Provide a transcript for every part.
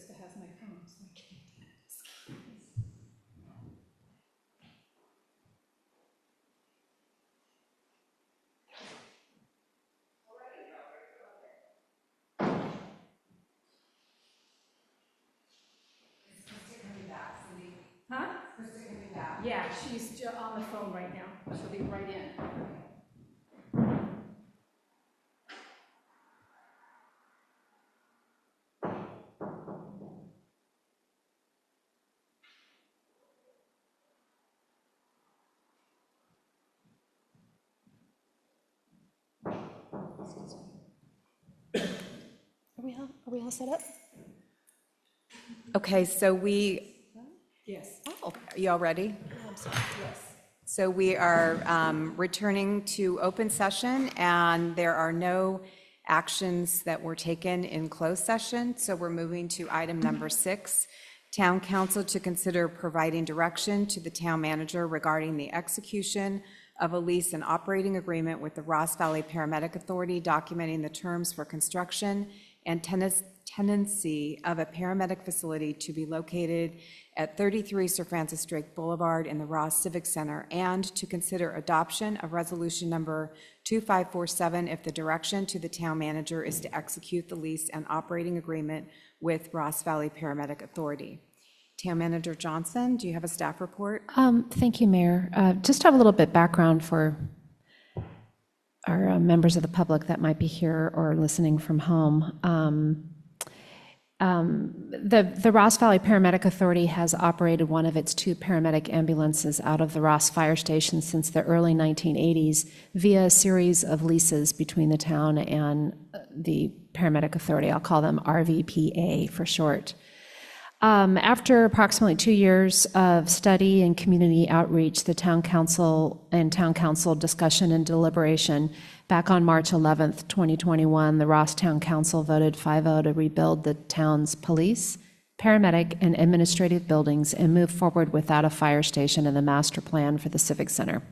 Krista has my phone, so I can't. Huh? Yeah, she's on the phone right now. She'll be right in. Are we all set up? Okay, so Yes. are you all ready? Yes. So we are returning to open session, and there are no actions that were taken in closed session. So we're moving to item number 6, Town Council to consider providing direction to the town manager regarding the execution of a lease and operating agreement with the Ross Valley Paramedic Authority documenting the terms for construction and tenancy of a paramedic facility to be located at 33 Sir Francis Drake Boulevard in the Ross Civic Center, and to consider adoption of resolution number 2547 if the direction to the town manager is to execute the lease and operating agreement with Ross Valley Paramedic Authority. Town Manager Johnson, do you have a staff report? Thank you, Mayor. Just to have a little bit background for our members of the public that might be here or listening from home. The Ross Valley Paramedic Authority has operated one of its 2 paramedic ambulances out of the Ross Fire Station since the early 1980s via a series of leases between the town and the Paramedic Authority. I'll call them RVPA for short. After approximately 2 years of study and community outreach, the town council discussion and deliberation, back on March 11th, 2021, the Ross Town Council voted 5-0 to rebuild the town's police, paramedic, and administrative buildings and move forward without a fire station in the master plan for the Civic Center.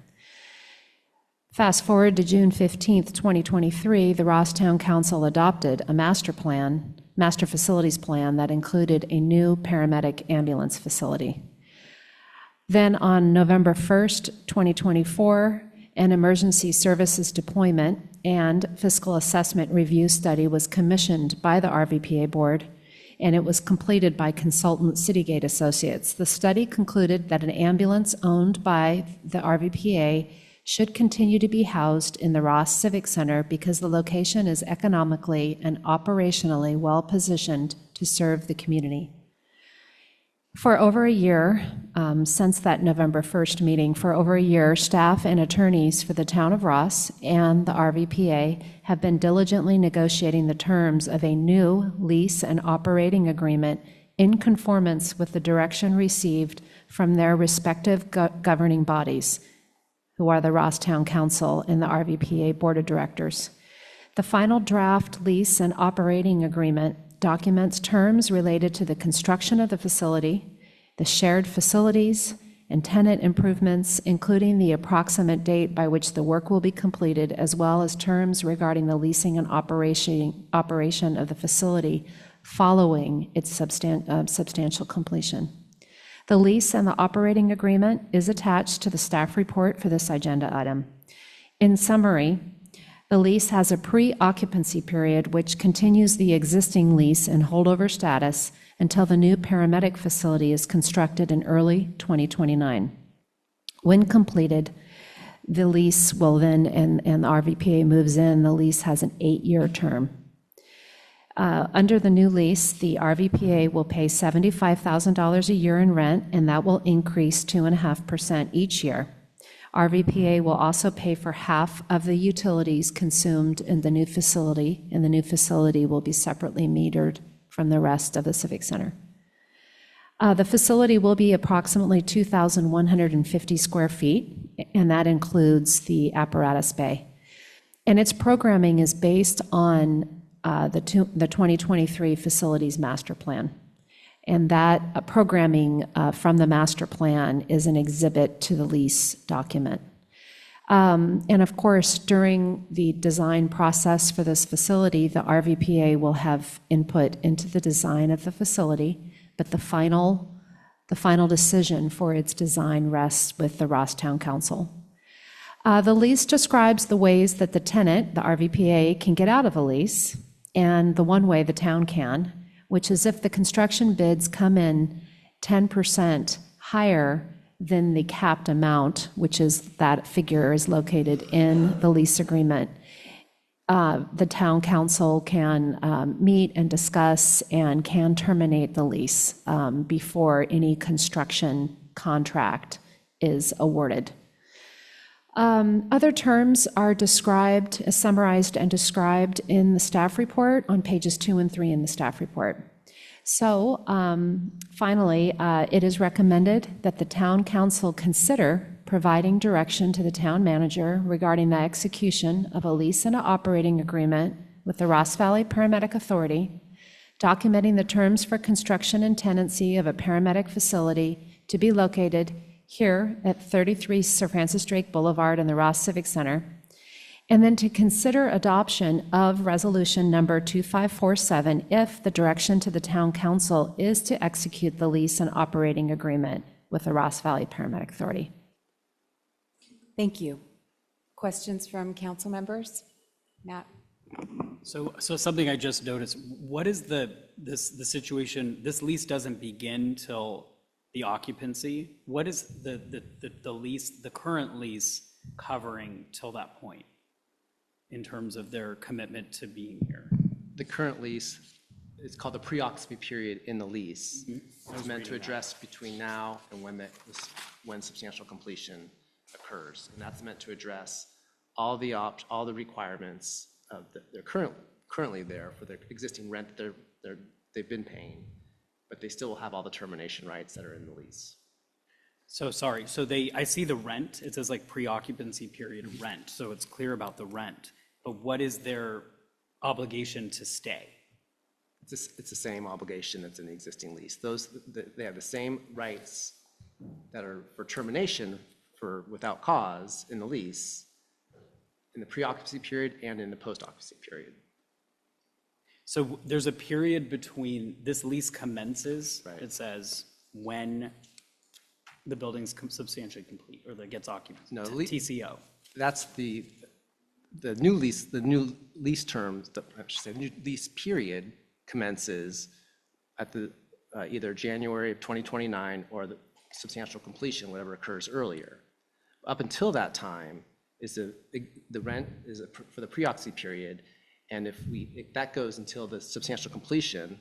Fast forward to June 15th, 2023, the Ross Town Council adopted a master facilities plan that included a new paramedic ambulance facility. Then on November 1st, 2024, an emergency services deployment and fiscal assessment review study was commissioned by the RVPA board, and it was completed by consultant Citygate Associates. The study concluded that an ambulance owned by the RVPA should continue to be housed in the Ross Civic Center because the location is economically and operationally well positioned to serve the community. For over a year, since that November 1st meeting, for over a year, staff and attorneys for the town of Ross and the RVPA have been diligently negotiating the terms of a new lease and operating agreement in conformance with the direction received from their respective governing bodies, who are the Ross Town Council and the RVPA Board of Directors. The final draft lease and operating agreement documents terms related to the construction of the facility, the shared facilities, and tenant improvements, including the approximate date by which the work will be completed, as well as terms regarding the leasing and operation of the facility following its substantial completion. The lease and the operating agreement is attached to the staff report for this agenda item. In summary, the lease has a pre-occupancy period which continues the existing lease in holdover status until the new paramedic facility is constructed in early 2029. When completed, the lease will then, and the RVPA moves in, the lease has an 8-year term. Under the new lease, the RVPA will pay $75,000 a year in rent, and that will increase 2.5% each year. RVPA will also pay for half of the utilities consumed in the new facility, and the new facility will be separately metered from the rest of the Civic Center. The facility will be approximately 2,150 square feet, and that includes the apparatus bay. And its programming is based on the 2023 facilities master plan. And that programming from the master plan is an exhibit to the lease document. And of course, during the design process for this facility, the RVPA will have input into the design of the facility, but the final decision for its design rests with the Ross Town Council. The lease describes the ways that the tenant, the RVPA, can get out of a lease, and the one way the town can, which is if the construction bids come in 10% higher than the capped amount, which is that figure is located in the lease agreement. The town council can meet and discuss and can terminate the lease before any construction contract is awarded. Other terms are described, summarized and described in the staff report on pages 2 and 3 in the staff report. So finally, it is recommended that the town council consider providing direction to the town manager regarding the execution of a lease and an operating agreement with the Ross Valley Paramedic Authority, documenting the terms for construction and tenancy of a paramedic facility to be located here at 33 Sir Francis Drake Boulevard in the Ross Civic Center, and then to consider adoption of resolution number 2547 if the direction to the town council is to execute the lease and operating agreement with the Ross Valley Paramedic Authority. Thank you. Questions from council members? Matt? So something I just noticed, what is the situation, this lease doesn't begin till the occupancy? What is the lease, the current lease covering till that point in terms of their commitment to being here? The current lease, it's called the pre-occupancy period in the lease. It's meant to address between now and when substantial completion occurs. And that's meant to address all the requirements of they're currently there for their existing rent they've been paying, but they still will have all the termination rights that are in the lease. So sorry, I see the rent, it says like pre-occupancy period rent, so it's clear about the rent, but what is their obligation to stay? It's the same obligation that's in the existing lease. They have the same rights that are for termination without cause in the lease, in the pre-occupancy period and in the post-occupancy period. So there's a period between, this lease commences, Right. It says, when the building's substantially complete, or that gets occupied, No, TCO. That's the new lease terms, I should say, the new lease period commences at the either January of 2029 or the substantial completion, whatever occurs earlier. Up until that time is the rent is for the pre-occupancy period, and if that goes until the substantial completion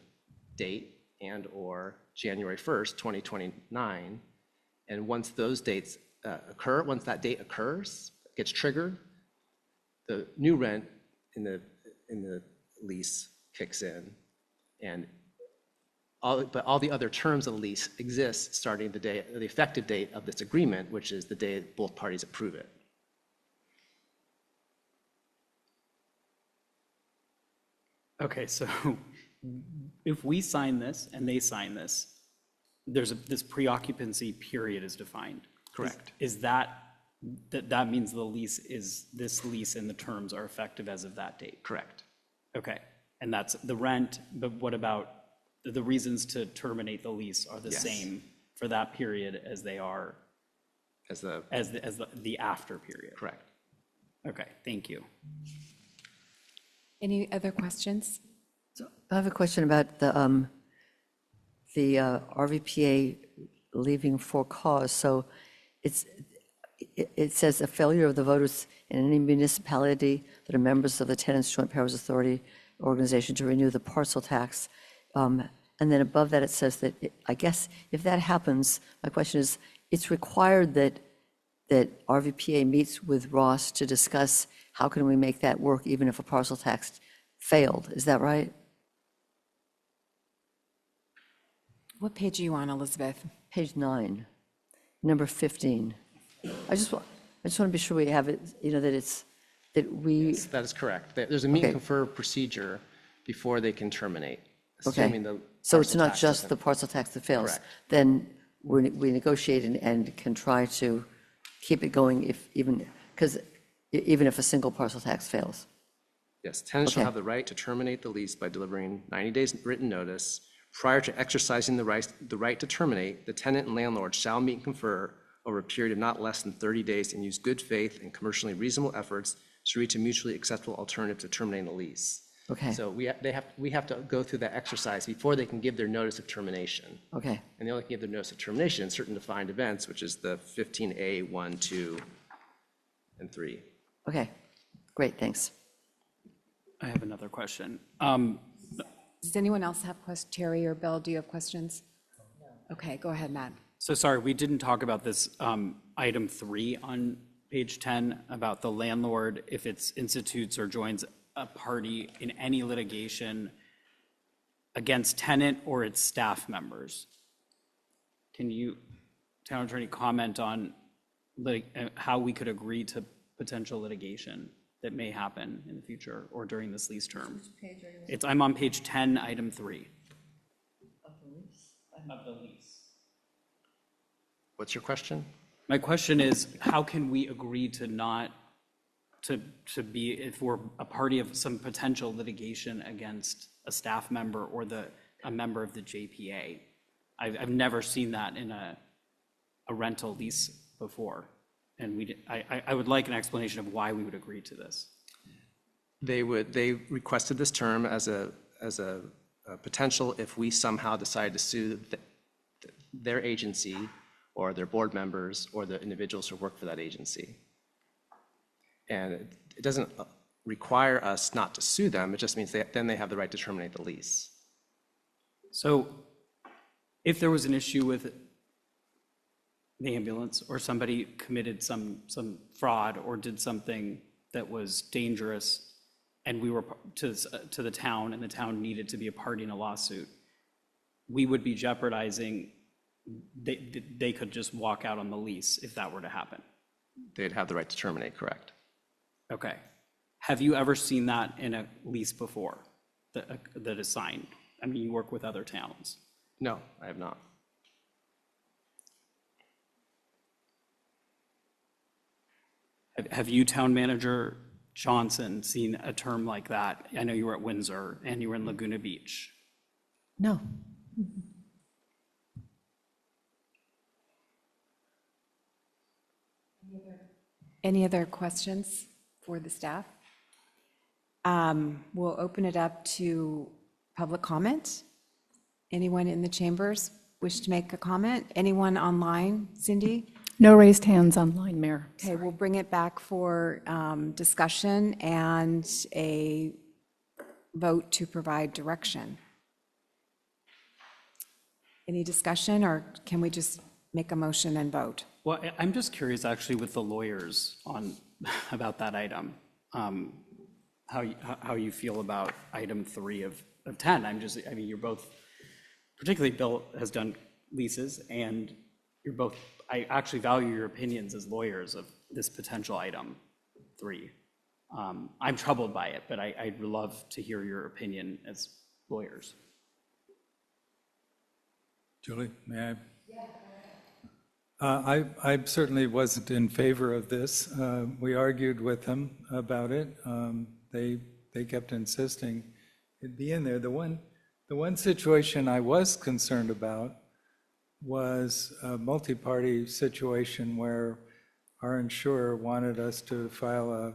date and or January 1st, 2029, and once those dates occur, once that date occurs, gets triggered, the new rent in the lease kicks in, and all the other terms of the lease exist starting the effective date of this agreement, which is the day both parties approve it. Okay, so if we sign this and they sign this, this pre-occupancy period is defined. Correct. Is that means this lease and the terms are effective as of that date? Correct. Okay, and that's the rent, but what about the reasons to terminate the lease are the Yes. same for that period as they are As the after period? correct. Okay, thank you. Any other questions? I have a question about the RVPA leaving for cause. So it says a failure of the voters in any municipality that are members of the Tenants Joint Powers Authority organization to renew the parcel tax. And then above that, it says that, I guess, if that happens, my question is, it's required that RVPA meets with Ross to discuss how can we make that work even if a parcel tax failed. Is that right? What page are you on, Elizabeth? Page 9, number 15. I just want to be sure we have it, that we, Yes, that is correct. There's a meet and Okay. confer procedure before they can terminate. okay. assuming the So it's parcel not tax just doesn't- the parcel tax that fails? Correct. Then we negotiate and can try to keep it going if even Because even if a single parcel tax fails. Yes, tenants shall Okay. have the right to terminate the lease by delivering 90 days written notice. Prior to exercising the right to terminate, the tenant and landlord shall meet and confer over a period of not less than 30 days and use good faith and commercially reasonable efforts to reach a mutually acceptable alternative to terminating the lease. Okay. So we have to go through that exercise before they can give their notice of termination. Okay, And they only can give their notice of termination in certain defined events, which is the 15A, 1, 2, and 3. okay, great, thanks. I have another question. Does anyone else have questions? Terry or Bill, do you have questions? Okay, go ahead, Matt. So sorry, we didn't talk about this, item 3 on page 10, about the landlord, if it institutes or joins a party in any litigation against tenant or its staff members. Can you, town attorney, comment on how we could agree to potential litigation that may happen in the future or during this lease term? I'm on page 10, item 3. Of the lease. What's your question? My question is, how can we agree to not, to be, if we're a party of some potential litigation against a staff member or a member of the JPA? I've never seen that in a rental lease before. And I would like an explanation of why we would agree to this. They requested this term as a potential if we somehow decide to sue their agency or their board members or the individuals who work for that agency. And it doesn't require us not to sue them, it just means then they have the right to terminate the lease. So if there was an issue with the ambulance or somebody committed some fraud or did something that was dangerous and we were to the town and the town needed to be a party in a lawsuit, we would be jeopardizing, they could just walk out on the lease if that were to happen. They'd have the right to terminate, correct? Okay. Have you ever seen that in a lease before that is signed? I mean, you work with other towns. No, I have not. Have you, Town Manager Johnson, seen a term like that? I know you were at Windsor and you were in Laguna Beach. No. Any other questions for the staff? We'll open it up to public comment. Anyone in the chambers wish to make a comment? Anyone online? Cindy? No raised hands online, Mayor. Okay, we'll bring it back for discussion and a vote to provide direction. Any discussion, or can we just make a motion and vote? Well, I'm just curious actually with the lawyers about that item, how you feel about item 3 of 10. I mean, you're both, particularly Bill has done leases, and you're both, I actually value your opinions as lawyers of this potential item 3. I'm troubled by it, but I'd love to hear your opinion as lawyers. Julie, may I? I certainly wasn't in favor of this. We argued with them about it. They kept insisting it'd be in there. The one situation I was concerned about was a multi-party situation where our insurer wanted us to file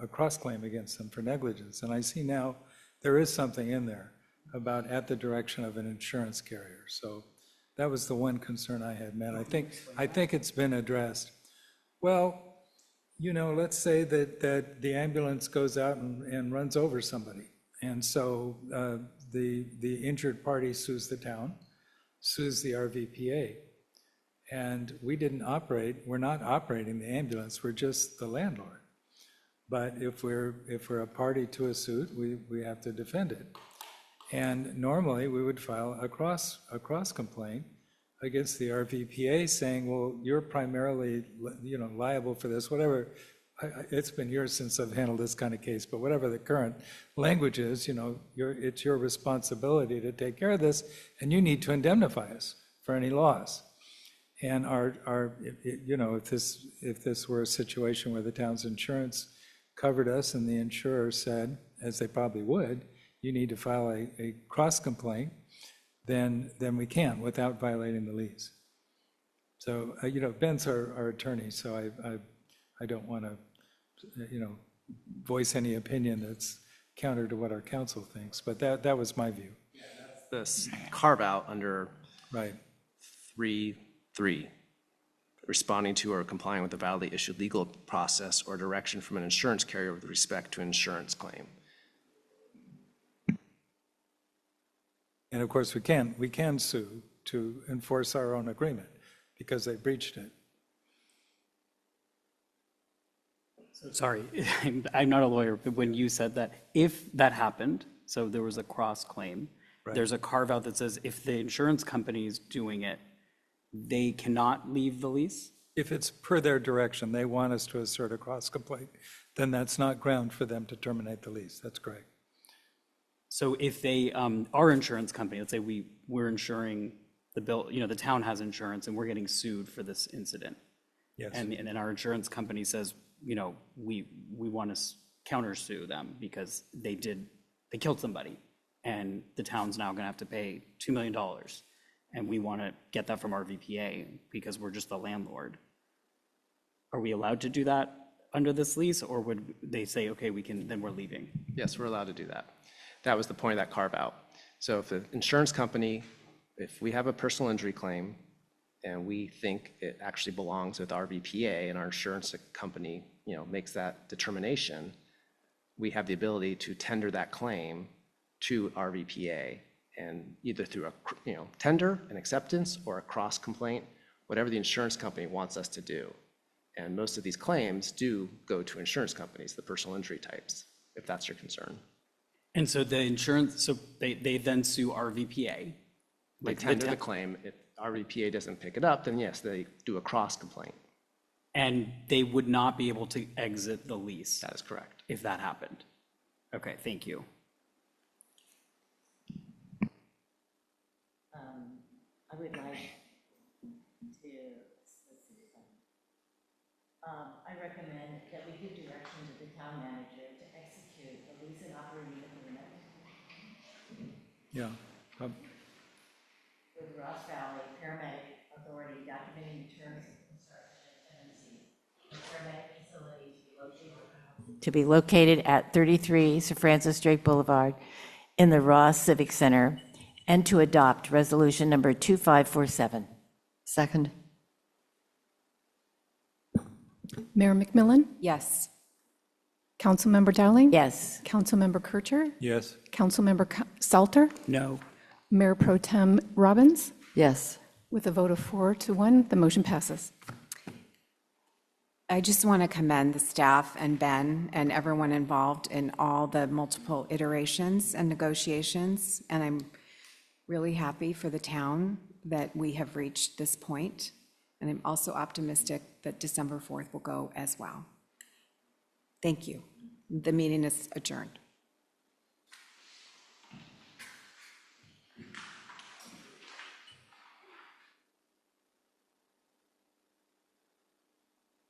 a cross-claim against them for negligence. And I see now there is something in there about at the direction of an insurance carrier. So that was the one concern I had, Matt. I think it's been addressed. Well, you know, let's say that the ambulance goes out and runs over somebody. And so the injured party sues the town, sues the RVPA. And we're not operating the ambulance, we're just the landlord. But if we're a party to a suit, we have to defend it. And normally, we would file a cross complaint against the RVPA saying, well, you're primarily, liable for this, whatever. It's been years since I've handled this kind of case, but whatever the current language is, it's your responsibility to take care of this, and you need to indemnify us for any loss. And if this were a situation where the town's insurance covered us and the insurer said, as they probably would, you need to file a cross complaint, then we can without violating the lease. So, Ben's our attorney, so I don't want to, voice any opinion that's counter to what our council thinks, but that was my view. This carve out under Right. 3.3, responding to or complying with a validly issued legal process or direction from an insurance carrier with respect to an insurance claim. And of course, we can sue to enforce our own agreement because they breached it. So sorry, I'm not a lawyer, but when you said that, if that happened, so there was a cross claim, there's a carve out that says if the insurance company is doing it, they cannot leave the lease? If it's per their direction, they want us to assert a cross complaint, then that's not ground for them to terminate the lease. That's correct. So if they, our insurance company, let's say we're insuring the bill, the town has insurance and we're getting sued for this incident. Yes. And then our insurance company says, we want to countersue them because they killed somebody. And the town's now gonna have to pay $2 million. And we want to get that from our VPA because we're just the landlord. Are we allowed to do that under this lease, or would they say, okay, then we're leaving? Yes, we're allowed to do that. That was the point of that carve out. So if the insurance company, if we have a personal injury claim and we think it actually belongs with our VPA and our insurance company, makes that determination, we have the ability to tender that claim to our VPA, and either through a tender, an acceptance, or a cross complaint, whatever the insurance company wants us to do. And most of these claims do go to insurance companies, the personal injury types, if that's your concern. And so the insurance, so they then sue our VPA. They tender the claim. If our VPA doesn't pick it up, then yes, they do a cross complaint. And they would not be able to exit the lease That is correct. if that happened. Okay, thank you. I would like to, I recommend that we give direction to the town manager to execute the lease and operating agreement Yeah. with Ross Valley Paramedic Authority documenting the terms of construction and tenancy. The paramedic facility to be located at 33 Sir Francis Drake Boulevard in the Ross Civic Center, and to adopt resolution number 2547. Second? Mayor McMillan? Yes. Councilmember Dowling? Yes. Councilmember Kircher? Yes. Councilmember Salter? No. Mayor Pro Tem Robbins? Yes. With a vote of 4-1, the motion passes. I just want to commend the staff and Ben and everyone involved in all the multiple iterations and negotiations. And I'm really happy for the town that we have reached this point. And I'm also optimistic that December 4th will go as well. Thank you. The meeting is adjourned.